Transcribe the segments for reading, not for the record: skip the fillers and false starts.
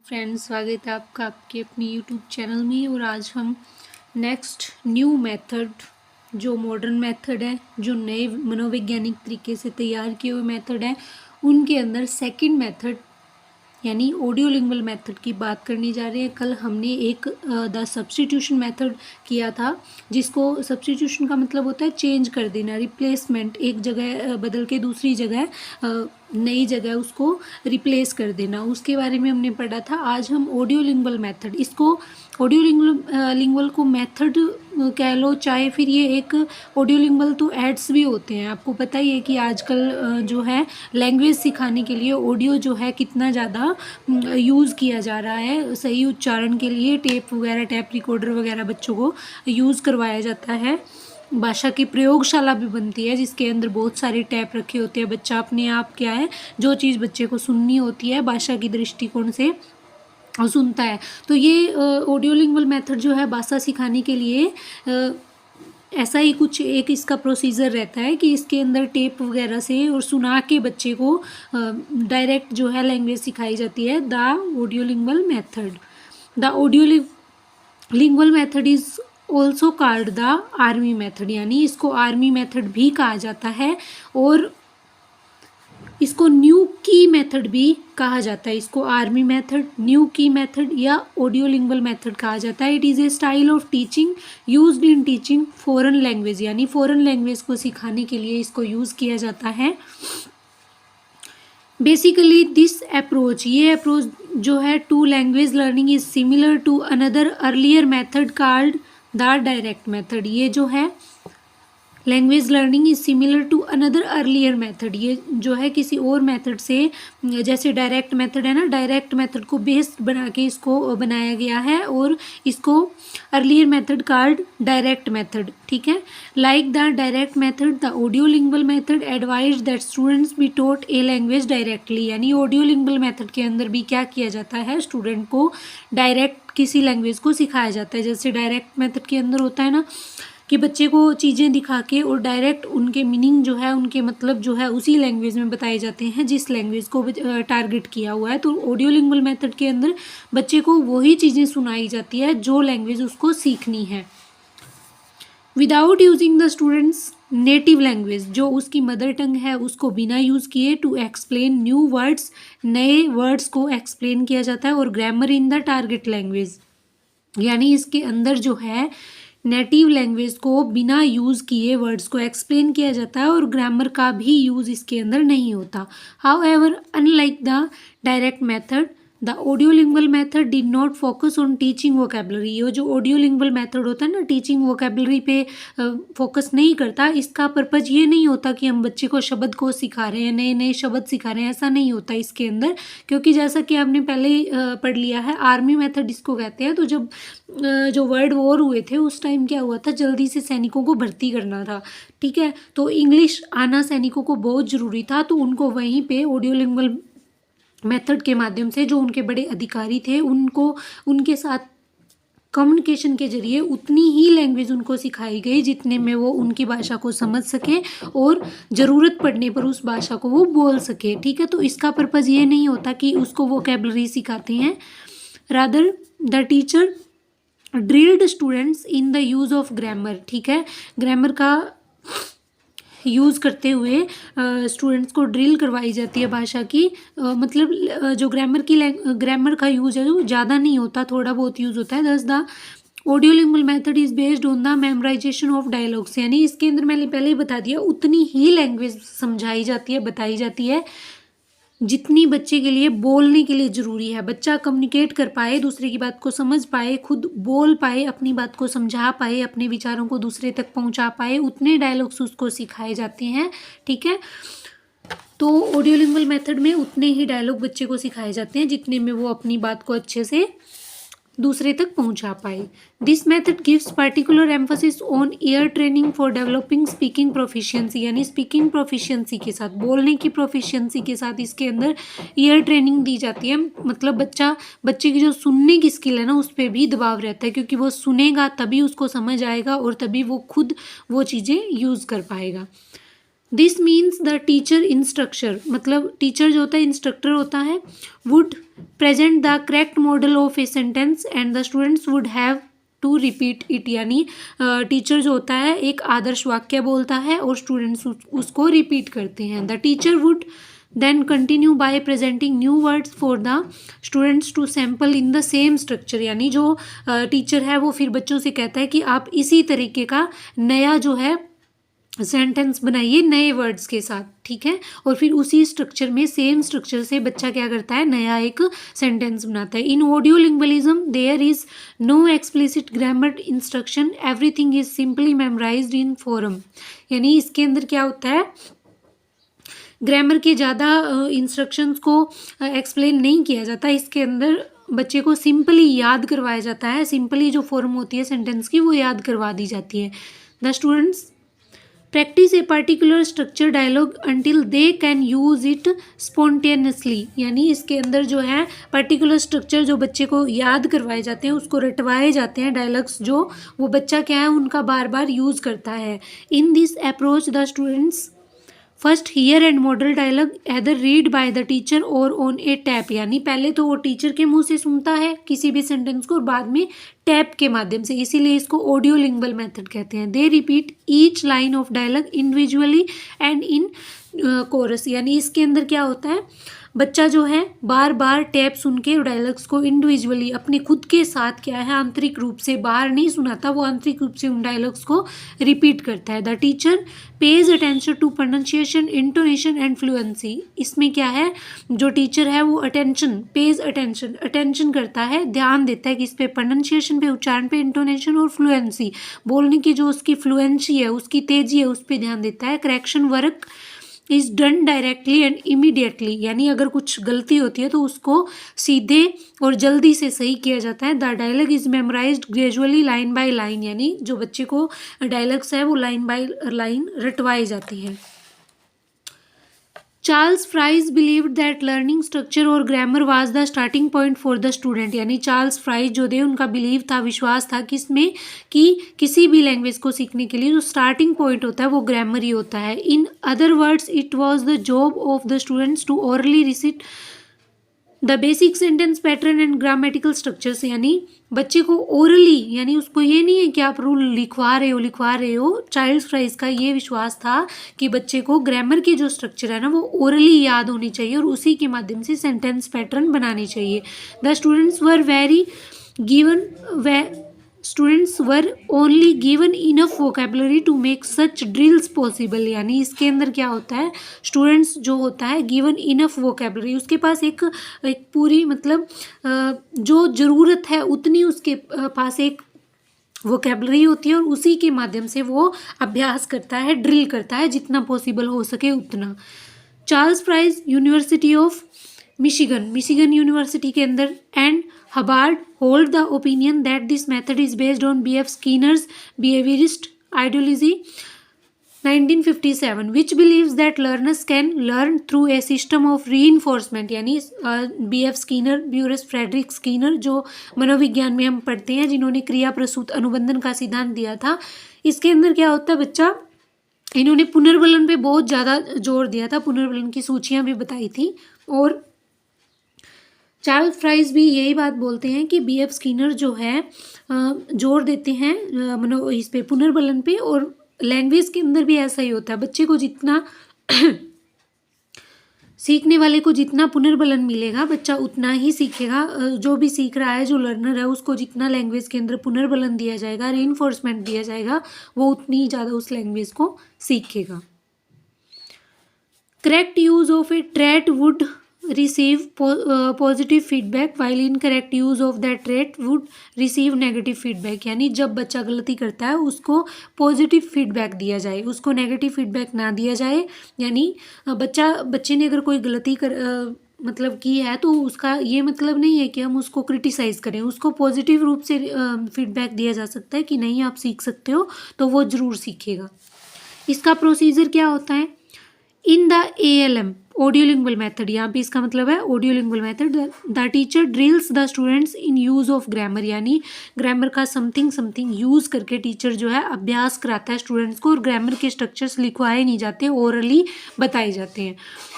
Friends, स्वागत है आपका आपके अपनी यूट्यूब चैनल में। और आज हम नेक्स्ट न्यू मेथड, जो मॉडर्न मेथड है, जो नए मनोवैज्ञानिक तरीके से तैयार किए हुए मेथड है, उनके अंदर सेकंड मेथड यानी ऑडियो लिंगुअल मेथड की बात करने जा रहे हैं। कल हमने एक द सब्स्टिट्यूशन मेथड किया था, जिसको सब्स्टिट्यूशन का मतलब होता है चेंज कर देना, रिप्लेसमेंट, एक जगह बदल के दूसरी जगह नई जगह उसको रिप्लेस कर देना, उसके बारे में हमने पढ़ा था। आज हम ऑडियो लिंगुअल मेथड, इसको ऑडियो लिंगुअल को मेथड कह लो, चाहे फिर ये एक ऑडियो लिंगुअल तो एड्स भी होते हैं। आपको पता ही है कि आजकल जो है लैंग्वेज सिखाने के लिए ऑडियो जो है कितना ज़्यादा यूज़ किया जा रहा है। सही उच्चारण के लिए टेप वगैरह, टैप रिकॉर्डर वगैरह बच्चों को यूज़ करवाया जाता है। भाषा की प्रयोगशाला भी बनती है, जिसके अंदर बहुत सारे टैप रखे होते हैं। बच्चा अपने आप क्या है, जो चीज़ बच्चे को सुननी होती है भाषा की दृष्टिकोण से सुनता है। तो ये ऑडियो लिंगुअल मेथड जो है भाषा सिखाने के लिए ऐसा ही कुछ एक इसका प्रोसीजर रहता है कि इसके अंदर टेप वगैरह से और सुना के बच्चे को डायरेक्ट जो है लैंग्वेज सिखाई जाती है। The audio lingual method, the audio lingual method is also called the army method, यानी इसको आर्मी मेथड भी कहा जाता है और इसको न्यू की मेथड भी कहा जाता है। इसको army method, new key method या ऑडियो लिंगुअल मेथड कहा जाता है। It is a style of teaching used in teaching foreign language, यानी फॉरेन लैंग्वेज को सिखाने के लिए इसको यूज़ किया जाता है। बेसिकली दिस अप्रोच, ये अप्रोच जो है to language learning is similar to another earlier method called the direct method. ये जो है language learning is similar to another earlier method, ये जो है किसी और मेथड से, जैसे डायरेक्ट मेथड है ना, डायरेक्ट मेथड को बेस्ड बना के इसको बनाया गया है और इसको earlier method called direct method. ठीक है, like the direct method the audio lingual method advise that students be taught a language directly, यानी ऑडियो लिंगुअल मेथड के अंदर भी क्या किया जाता है, स्टूडेंट को डायरेक्ट किसी लैंग्वेज को सिखाया जाता है। जैसे डायरेक्ट मेथड के अंदर होता है ना कि बच्चे को चीज़ें दिखा के और डायरेक्ट उनके मीनिंग जो है, उनके मतलब जो है उसी लैंग्वेज में बताए जाते हैं जिस लैंग्वेज को टारगेट किया हुआ है। तो ऑडियो लिंगुअल मेथड के अंदर बच्चे को वही चीज़ें सुनाई जाती है जो लैंग्वेज उसको सीखनी है, without using the students native language, जो उसकी मदर टंग है उसको बिना यूज़ किए, टू एक्सप्लेन न्यू वर्ड्स, नए वर्ड्स को एक्सप्लेन किया जाता है, और grammar in the target language, यानी इसके अंदर जो है नेटिव लैंग्वेज को बिना यूज़ किए वर्ड्स को एक्सप्लेन किया जाता है और ग्रामर का भी यूज़ इसके अंदर नहीं होता। However unlike the direct method, the audio lingual method did not focus on teaching vocabulary. ये जो ऑडियो लिंगुअल मेथड होता है ना, टीचिंग वोकेबलरी पे फोकस नहीं करता। इसका पर्पज़ ये नहीं होता कि हम बच्चे को शब्द को सिखा रहे हैं, नए नए शब्द सिखा रहे हैं, ऐसा नहीं होता इसके अंदर, क्योंकि जैसा कि आपने पहले ही पढ़ लिया है, आर्मी मेथड इसको कहते हैं। तो जब जो वर्ल्ड वॉर हुए थे उस टाइम क्या हुआ था, जल्दी से सैनिकों को भर्ती करना था। ठीक है, तो इंग्लिश आना सैनिकों को बहुत ज़रूरी था, तो उनको वहीं पे ऑडियो लिंगुअल मेथड के माध्यम से जो उनके बड़े अधिकारी थे उनको उनके साथ कम्युनिकेशन के जरिए उतनी ही लैंग्वेज उनको सिखाई गई जितने में वो उनकी भाषा को समझ सके और ज़रूरत पड़ने पर उस भाषा को वो बोल सके। ठीक है, तो इसका पर्पज़ ये नहीं होता कि उसको वोकेबलरी सिखाते हैं, rather the teacher drilled students in the use of grammar. ठीक है, ग्रामर का यूज़ करते हुए स्टूडेंट्स को ड्रिल करवाई जाती है भाषा की। मतलब जो ग्रामर का यूज़ है वो ज़्यादा नहीं होता, थोड़ा बहुत यूज़ होता है। दस the audio lingual method is based on the memorisation of dialogues, यानी इसके अंदर मैंने पहले ही बता दिया, उतनी ही लैंग्वेज समझाई जाती है, बताई जाती है जितनी बच्चे के लिए बोलने के लिए ज़रूरी है। बच्चा कम्युनिकेट कर पाए, दूसरे की बात को समझ पाए, खुद बोल पाए, अपनी बात को समझा पाए, अपने विचारों को दूसरे तक पहुंचा पाए, उतने डायलॉग्स उसको सिखाए जाते हैं। ठीक है, तो ऑडियो लिंगुअल मेथड में उतने ही डायलॉग बच्चे को सिखाए जाते हैं जितने में वो अपनी बात को अच्छे से दूसरे तक पहुंचा पाए। This method gives particular emphasis on ear training for developing speaking proficiency, यानी स्पीकिंग प्रोफिशिएंसी के साथ, बोलने की प्रोफिशिएंसी के साथ इसके अंदर ईयर ट्रेनिंग दी जाती है। मतलब बच्चे की जो सुनने की स्किल है ना, उस पर भी दबाव रहता है, क्योंकि वो सुनेगा तभी उसको समझ आएगा और तभी वो खुद वो चीज़ें यूज़ कर पाएगा। This means the teacher instructor, मतलब टीचर जो होता है इंस्ट्रक्टर होता है, would present the correct model of a sentence and the students would have to repeat it, यानी टीचर जो होता है एक आदर्श वाक्य बोलता है और स्टूडेंट्स उसको रिपीट करते हैं। The teacher would then continue by presenting new words for the students to sample in the same structure, यानी जो टीचर है वो फिर बच्चों से कहता है कि आप इसी तरीके का नया जो है सेंटेंस बनाइए नए वर्ड्स के साथ, ठीक है, और फिर उसी स्ट्रक्चर में सेम स्ट्रक्चर से बच्चा क्या करता है, नया एक सेंटेंस बनाता है। In audio lingualism there is no explicit grammar instruction, everything is simply memorised in form, यानी इसके अंदर क्या होता है, ग्रामर के ज़्यादा इंस्ट्रक्शंस को एक्सप्लेन नहीं किया जाता, इसके अंदर बच्चे को सिंपली याद करवाया जाता है, सिंपली जो फॉर्म होती है सेंटेंस की वो याद करवा दी जाती है। The students practice a particular structure dialogue until they can use it spontaneously, यानी इसके अंदर जो है पर्टिकुलर स्ट्रक्चर जो बच्चे को याद करवाए जाते हैं, उसको रटवाए जाते हैं डायलॉग्स, जो वो बच्चा क्या है उनका बार बार यूज़ करता है। In this approach the students first hear and model dialogue either read by the teacher और ऑन ए टैप, यानी पहले तो वो टीचर के मुंह से सुनता है किसी भी सेंटेंस को और बाद में टैप के माध्यम से, इसीलिए इसको ऑडियो लिंग्वल मेथड कहते हैं। They repeat each line of dialogue individually and in chorus, यानी इसके अंदर क्या होता है, बच्चा जो है बार बार टैप सुन के डायलॉग्स को इंडिविजुअली अपने खुद के साथ क्या है आंतरिक रूप से, बाहर नहीं सुनाता, वो आंतरिक रूप से उन डायलॉग्स को रिपीट करता है। The teacher pays attention to pronunciation, intonation and fluency, इसमें क्या है, जो टीचर है वो अटेंशन करता है, ध्यान देता है कि इस पे प्रोनाउंसिएशन पे, उच्चारण पे, इंटोनेशन और फ्लुएंसी, बोलने की जो उसकी फ्लुएंसी है, उसकी तेजी है, उस पर ध्यान देता है। Correction work is done directly and immediately, यानी अगर कुछ गलती होती है तो उसको सीधे और जल्दी से सही किया जाता है। The dialogue is memorized gradually line by line, यानी जो बच्चे को डायलॉग्स है वो लाइन बाय लाइन रटवाई जाती है। Charles Fries believed that learning structure और grammar was the starting point for the student, यानी चार्ल्स फ्राइज जो थे उनका बिलीव था, विश्वास था किसमें, कि किसी भी लैंग्वेज को सीखने के लिए जो स्टार्टिंग पॉइंट होता है वो ग्रामर ही होता है। In other words it was the job of the students to orally recite the basic sentence pattern and grammatical structures, यानी बच्चे को ओरली, यानी उसको ये नहीं है कि आप रूल लिखवा रहे हो। चाइल्ड्स फ्राइज का ये विश्वास था कि बच्चे को ग्रामर की जो स्ट्रक्चर है ना वो ओरली याद होनी चाहिए और उसी के माध्यम से सेंटेंस पैटर्न बनानी चाहिए। The students were only given enough vocabulary to make such drills possible, यानी इसके अंदर क्या होता है, स्टूडेंट्स जो होता है गिवन इनफ वोकेबलरी, उसके पास एक पूरी मतलब जो ज़रूरत है उतनी उसके पास एक वोकेबलरी होती है और उसी के माध्यम से वो अभ्यास करता है, ड्रिल करता है जितना पॉसिबल हो सके उतना। Charles Fries University of Michigan university के अंदर and Hubbard hold the opinion that this method is based on B.F. Skinner's behaviourist ideology 1957 which believes that learners can learn through a system of reinforcement, यानी B.F. Skinner, ब्यूरस Frederick Skinner जो मनोविज्ञान में हम पढ़ते हैं, जिन्होंने क्रिया प्रसूत अनुबंधन का सिद्धांत दिया था। इसके अंदर क्या होता है, बच्चा इन्होंने पुनर्बलन पे बहुत ज़्यादा जोर दिया था, पुनर्बलन की सूचियाँ भी बताई थी और चार्ल्स फ्राइज भी यही बात बोलते हैं कि B.F. स्कीनर जो है जोर देते हैं इस पे पुनर्बलन पे, और लैंग्वेज के अंदर भी ऐसा ही होता है, बच्चे को जितना सीखने वाले को जितना पुनर्बलन मिलेगा बच्चा उतना ही सीखेगा। जो भी सीख रहा है, जो लर्नर है, उसको जितना लैंग्वेज के अंदर पुनर्बलन दिया जाएगा, रीइंफोर्समेंट दिया जाएगा, वो उतनी ज़्यादा उस लैंग्वेज को सीखेगा। Correct use of A trait would receive positive feedback while incorrect use of that trait would receive negative feedback, यानी जब बच्चा गलती करता है उसको पॉजिटिव फीडबैक दिया जाए, उसको नेगेटिव फीडबैक ना दिया जाए। यानी बच्चे ने अगर कोई गलती मतलब की है तो उसका ये मतलब नहीं है कि हम उसको क्रिटिसाइज़ करें, उसको पॉजिटिव रूप से फीडबैक दिया जा सकता है कि नहीं आप सीख सकते हो, तो वो ज़रूर सीखेगा। इसका प्रोसीजर क्या होता है, in the ALM audiolingual method, यहाँ पे इसका मतलब है audiolingual method. The teacher drills the students in use of grammar, यानी ग्रामर का समथिंग समथिंग यूज़ करके टीचर जो है अभ्यास कराता है स्टूडेंट्स को, और ग्रामर के स्ट्रक्चर्स लिखवाए नहीं जाते, ओरली बताए जाते हैं।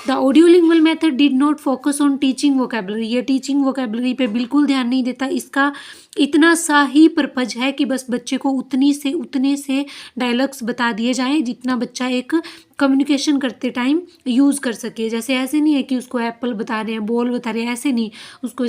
The audiolingual method did not focus on teaching vocabulary, ये टीचिंग वोकेबलरी पे बिल्कुल ध्यान नहीं देता। इसका इतना सा ही पर्पज है कि बस बच्चे को उतने से डायलॉग्स बता दिए जाएं जितना बच्चा एक कम्युनिकेशन करते टाइम यूज़ कर सके। जैसे ऐसे नहीं है कि उसको एप्पल बता रहे हैं, बॉल बता रहे हैं, ऐसे नहीं। उसको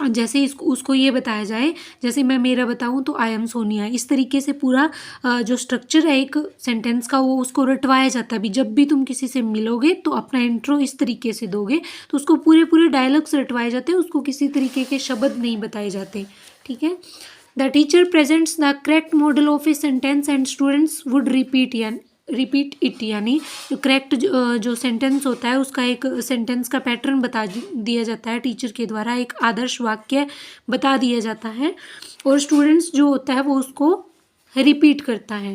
जैसे उसको ये बताया जाए, जैसे मैं मेरा बताऊं तो आई एम सोनिया, इस तरीके से पूरा जो स्ट्रक्चर है एक सेंटेंस का वो उसको रटवाया जाता है। अभी जब भी तुम किसी से मिलोगे तो अपना इंट्रो इस तरीके से दोगे, तो उसको पूरे डायलॉग्स रटवाए जाते हैं, उसको किसी तरीके के शब्द नहीं बताए जाते। ठीक है। The teacher presents the correct model of a sentence and students would repeat it, यानी जो करेक्ट जो सेंटेंस होता है उसका एक सेंटेंस का पैटर्न बता दिया जाता है टीचर के द्वारा, एक आदर्श वाक्य बता दिया जाता है, और स्टूडेंट्स जो होता है वो उसको रिपीट करता है।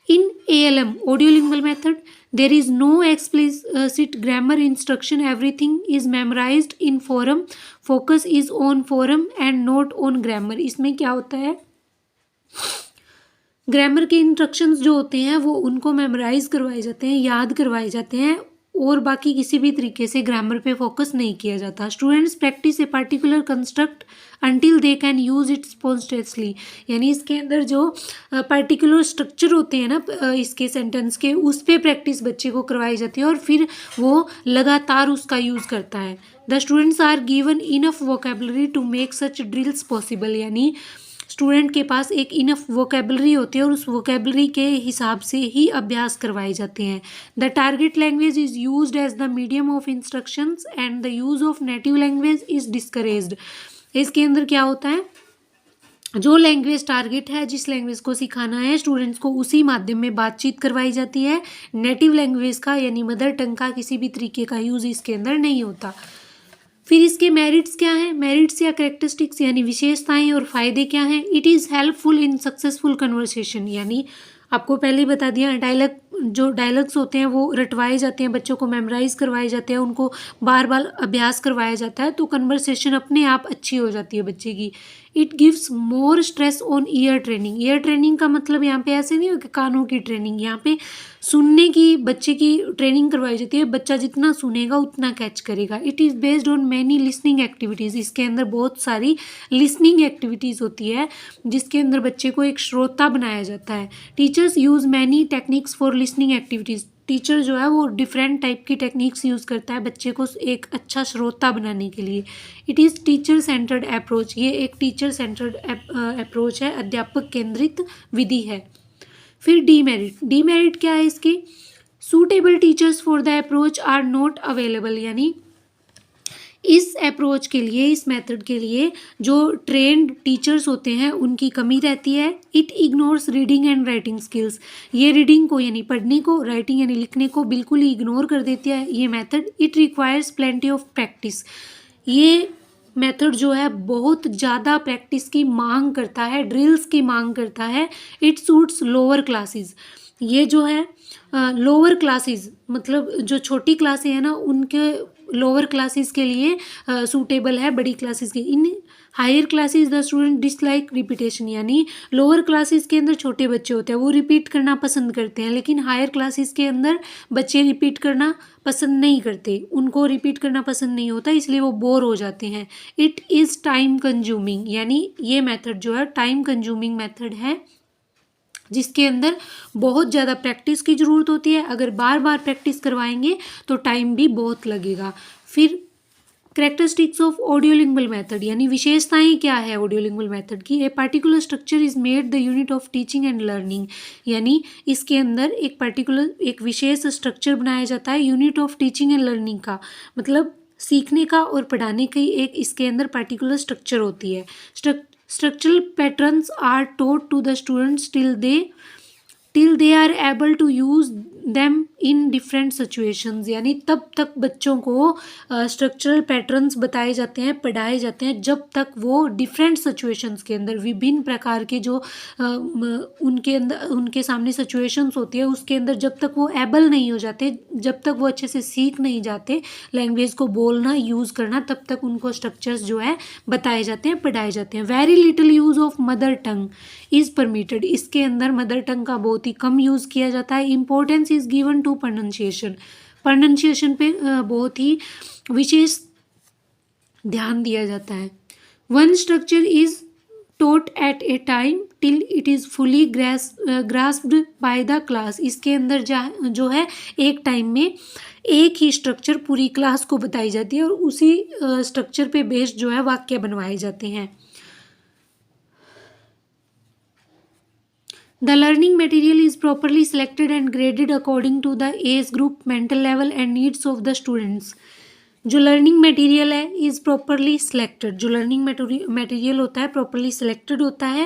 In ALM audiolingual method there is no explicit grammar instruction, everything is memorised in form, focus is on form and not on grammar. इसमें क्या होता है, ग्रामर के इंस्ट्रक्शंस जो होते हैं वो उनको मेमोराइज करवाए जाते हैं, याद करवाए जाते हैं, और बाकी किसी भी तरीके से ग्रामर पे फोकस नहीं किया जाता। Students practice a particular construct until they can use it spontaneously, यानी इसके अंदर जो पर्टिकुलर स्ट्रक्चर होते हैं ना इसके सेंटेंस के, उस पर प्रैक्टिस बच्चे को करवाई जाती है और फिर वो लगातार उसका यूज़ करता है। The students are given enough vocabulary to make such drills possible, यानी स्टूडेंट के पास एक इनफ वोकेबलरी होती है और उस वोकेबलरी के हिसाब से ही अभ्यास करवाए जाते हैं। The target language is used as the medium of instructions and the use of native language is discouraged. इसके अंदर क्या होता है, जो लैंग्वेज टारगेट है, जिस लैंग्वेज को सिखाना है स्टूडेंट्स को, उसी माध्यम में बातचीत करवाई जाती है। नेटिव लैंग्वेज का यानी मदर टंग का किसी भी तरीके का यूज़ इसके अंदर नहीं होता। फिर इसके मेरिट्स क्या हैं, मेरिट्स या करेक्टरिस्टिक्स यानी विशेषताएं और फायदे क्या हैं। It is helpful in successful conversation, यानी आपको पहले ही बता दिया, जो डायलॉग्स होते हैं वो रटवाए जाते हैं, बच्चों को मेमोराइज करवाए जाते हैं, उनको बार बार अभ्यास करवाया जाता है, तो कन्वर्सेशन अपने आप अच्छी हो जाती है बच्चे की। It gives more stress on ear training, ear training का मतलब यहाँ पे ऐसे नहीं हो कि कानों की ट्रेनिंग, यहाँ पे सुनने की बच्चे की ट्रेनिंग करवाई जाती है। बच्चा जितना सुनेगा उतना कैच करेगा। It is based on many listening activities, इसके अंदर बहुत सारी लिसनिंग एक्टिविटीज़ होती है जिसके अंदर बच्चे को एक श्रोता बनाया जाता है। Teachers use many techniques for listening activities, teacher जो है वो डिफरेंट टाइप की टेक्निक्स यूज़ करता है बच्चे को एक अच्छा श्रोता बनाने के लिए। It is teacher centred approach, ये एक टीचर सेंटर्ड अप्रोच है, अध्यापक केंद्रित विधि है। फिर डीमेरिट क्या है इसकी, suitable teachers for the approach are not available, यानी इस अप्रोच के लिए, इस मेथड के लिए जो ट्रेंड टीचर्स होते हैं उनकी कमी रहती है। It ignores reading and writing skills, ये रीडिंग को यानी पढ़ने को, राइटिंग यानी लिखने को बिल्कुल ही इग्नोर कर देती है ये method. It requires plenty of practice, ये मेथड जो है बहुत ज़्यादा प्रैक्टिस की मांग करता है, ड्रिल्स की मांग करता है। इट सूट्स लोअर क्लासेस, ये जो है लोअर क्लासेस मतलब जो छोटी क्लासें हैं ना उनके लोअर क्लासेस के लिए सूटेबल है, बड़ी क्लासेस के। In higher classes the student dislike repetition, यानी लोअर क्लासेस के अंदर छोटे बच्चे होते हैं वो रिपीट करना पसंद करते हैं, लेकिन हायर क्लासेस के अंदर बच्चे रिपीट करना पसंद नहीं करते, उनको रिपीट करना पसंद नहीं होता, इसलिए वो बोर हो जाते हैं। इट इज़ टाइम कंज्यूमिंग, यानी ये मेथड जो है टाइम कंज्यूमिंग मेथड है जिसके अंदर बहुत ज़्यादा प्रैक्टिस की ज़रूरत होती है। अगर बार बार प्रैक्टिस करवाएंगे तो टाइम भी बहुत लगेगा। फिर करेक्टरिस्टिक्स ऑफ ऑडियोलिंगुअल मेथड, यानी विशेषताएं क्या है ऑडियोलिंगुअल मेथड की। A particular structure is made the unit of teaching and learning, यानी इसके अंदर एक विशेष स्ट्रक्चर बनाया जाता है unit of teaching and learning का, मतलब सीखने का और पढ़ाने की एक इसके अंदर पार्टिकुलर स्ट्रक्चर होती है। Structural patterns are taught to the students till they are able to use them in different situations, यानी तब तक बच्चों को स्ट्रक्चरल पैटर्न्स बताए जाते हैं, पढ़ाए जाते हैं, जब तक वो डिफरेंट सिचुएशंस के अंदर, विभिन्न प्रकार के जो उनके अंदर उनके सामने सिचुएशंस होती है उसके अंदर जब तक वो एबल नहीं हो जाते, जब तक वो अच्छे से सीख नहीं जाते लैंग्वेज को बोलना, यूज़ करना, तब तक उनको स्ट्रक्चर्स जो है बताए जाते हैं, पढ़ाए जाते हैं। Very little use of mother tongue is permitted, इसके अंदर मदर टंग का बहुत ही कम यूज़ किया जाता है। Importance is given to pronunciation, pronunciation पे बहुत ही विशेष ध्यान दिया जाता है। One structure is taught at a time till it is fully grasped by the class, इसके अंदर जो है एक टाइम में एक ही स्ट्रक्चर पूरी क्लास को बताई जाती है और उसी स्ट्रक्चर पे बेस्ड जो है वाक्य बनवाए जाते हैं। The learning material is properly selected and graded according to the age group, mental level and needs of the students. जो लर्निंग मटेरियल है इज़ प्रॉपरली सिलेक्टेड, जो लर्निंग मटेरियल होता है प्रॉपरली सिलेक्टेड होता है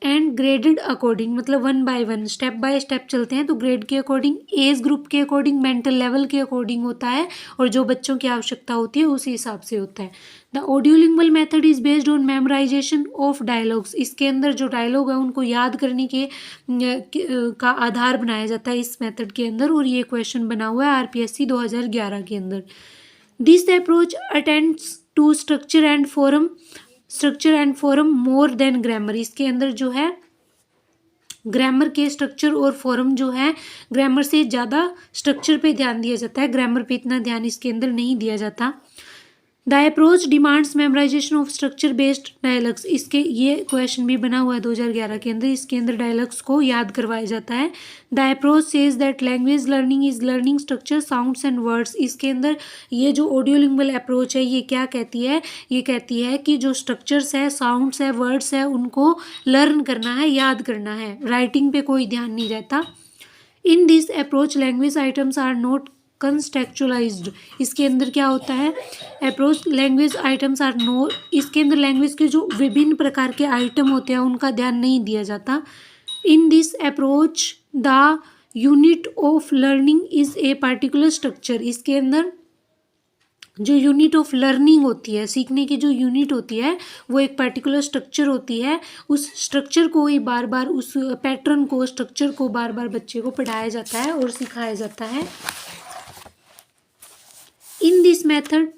एंड ग्रेडेड अकॉर्डिंग, मतलब one by one step by step चलते हैं तो ग्रेड के अकॉर्डिंग, एज ग्रुप के अकॉर्डिंग, मेंटल लेवल के अकॉर्डिंग होता है और जो बच्चों की आवश्यकता होती है उसी हिसाब से होता है। The audiolingual method is based on memorisation of dialogues, इसके अंदर जो डायलॉग है उनको याद करने के का आधार बनाया जाता है इस मेथड के अंदर, और ये क्वेश्चन बना हुआ है आरपीएससी 2011 के अंदर। This approach attends to structure and form more than grammar, इसके अंदर जो है ग्रामर के स्ट्रक्चर और फॉर्म जो है ग्रामर से ज़्यादा स्ट्रक्चर पे ध्यान दिया जाता है, ग्रामर पे इतना ध्यान इसके अंदर नहीं दिया जाता। The approach demands memorisation of structure based dialogues, इसके ये क्वेश्चन भी बना हुआ है 2011 के अंदर, इसके अंदर डायलॉग्स को याद करवाया जाता है। The approach says that language learning is learning structure sounds and words, इसके अंदर ये जो ऑडियोलिंगुअल अप्रोच है ये क्या कहती है, ये कहती है कि जो स्ट्रक्चर्स है, साउंड्स है, वर्ड्स है, उनको लर्न करना है, याद करना है, राइटिंग पे कोई ध्यान नहीं रहता। In this approach language items are not contextualised, इसके अंदर क्या होता है approach, language items are no, इसके अंदर लैंग्वेज के जो विभिन्न प्रकार के आइटम होते हैं उनका ध्यान नहीं दिया जाता। इन this approach the unit of learning is a particular structure, इसके अंदर जो यूनिट ऑफ लर्निंग होती है, सीखने की जो यूनिट होती है वो एक पर्टिकुलर स्ट्रक्चर होती है, उस स्ट्रक्चर को ही बार बार, उस पैटर्न को, स्ट्रक्चर को बार बार बच्चे को पढ़ाया जाता है और सिखाया जाता है। In this method,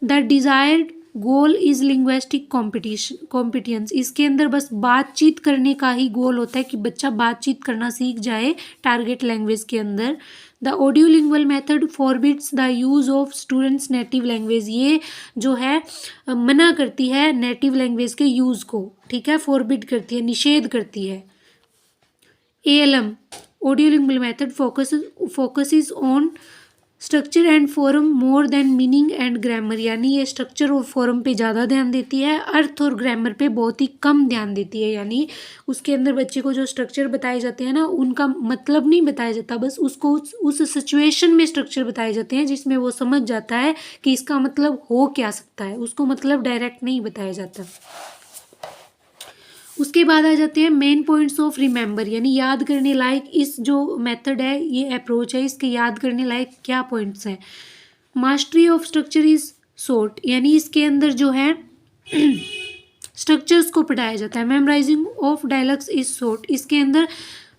the desired goal is linguistic competence, इसके अंदर बस बातचीत करने का ही गोल होता है कि बच्चा बातचीत करना सीख जाए टारगेट लैंग्वेज के अंदर। The audiolingual method forbids the use of students native language, ये जो है मना करती है नेटिव लैंग्वेज के यूज़ को, ठीक है, फॉरबिड करती है, निषेध करती है। ALM audiolingual method focuses on structure and form more than meaning and grammar, यानी ये स्ट्रक्चर और फॉर्म पे ज़्यादा ध्यान देती है, अर्थ और ग्रामर पे बहुत ही कम ध्यान देती है, यानी उसके अंदर बच्चे को जो स्ट्रक्चर बताए जाते हैं ना उनका मतलब नहीं बताया जाता, बस उसको उस सिचुएशन में स्ट्रक्चर बताए जाते हैं जिसमें वो समझ जाता है कि इसका मतलब हो क्या सकता है, उसको मतलब डायरेक्ट नहीं बताया जाता। उसके बाद आ जाते हैं मेन पॉइंट्स ऑफ रिमेंबर, यानी याद करने लायक इस जो मेथड है, ये अप्रोच है, इसके याद करने लायक क्या पॉइंट्स हैं। मास्टरी ऑफ स्ट्रक्चर इज सोट, यानी इसके अंदर जो है स्ट्रक्चर्स को पढ़ाया जाता है। Memorising of dialogues is sought, इसके अंदर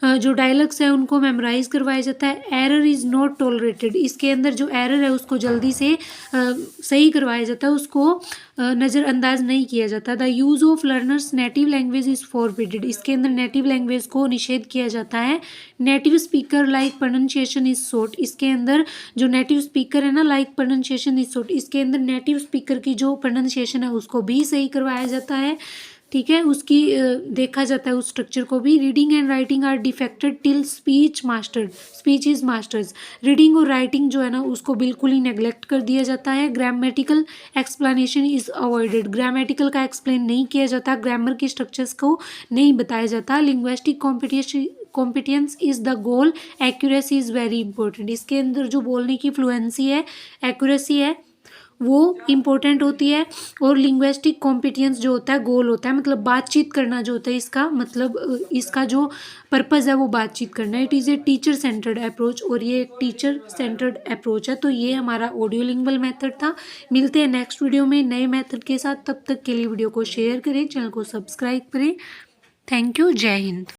जो डायलॉग्स है उनको मेमोराइज करवाया जाता है। एरर इज़ नॉट टॉलरेटेड, इसके अंदर जो एरर है उसको जल्दी से सही करवाया जाता है, उसको नज़रअंदाज नहीं किया जाता। The use of learners native language is forbidded, इसके अंदर नेटिव लैंग्वेज को निषेध किया जाता है। Native speaker like pronunciation is sought, इसके अंदर जो नेटिव स्पीकर है ना, लाइक प्रोनंसिएशन इज सोट, इसके अंदर नेटिव स्पीकर की जो प्रोनंसिएशन है उसको भी सही करवाया जाता है, ठीक है, उसकी देखा जाता है उस स्ट्रक्चर को भी। Reading and writing are defected till speech mastered, speech is masters, reading और राइटिंग जो है ना उसको बिल्कुल ही नेग्लेक्ट कर दिया जाता है। Grammatical explanation is avoided, grammatical का एक्सप्लेन नहीं किया जाता, ग्रामर की स्ट्रक्चर्स को नहीं बताया जाता। Linguistic competence is the goal, accuracy is very important, इसके अंदर जो बोलने की फ्लुएंसी है, एक्यूरेसी है, वो इम्पोर्टेंट होती है। और लिंग्विस्टिक कॉम्पिटेंस जो होता है गोल होता है, मतलब बातचीत करना जो होता है, इसका मतलब इसका जो पर्पज़ है वो बातचीत करना है। It is a teacher centred approach, और ये एक टीचर सेंटर्ड अप्रोच है। तो ये हमारा ऑडियोलिंगुअल मेथड था। मिलते हैं नेक्स्ट वीडियो में नए मेथड के साथ। तब तक के लिए वीडियो को शेयर करें, चैनल को सब्सक्राइब करें। Thank you. जय हिंद।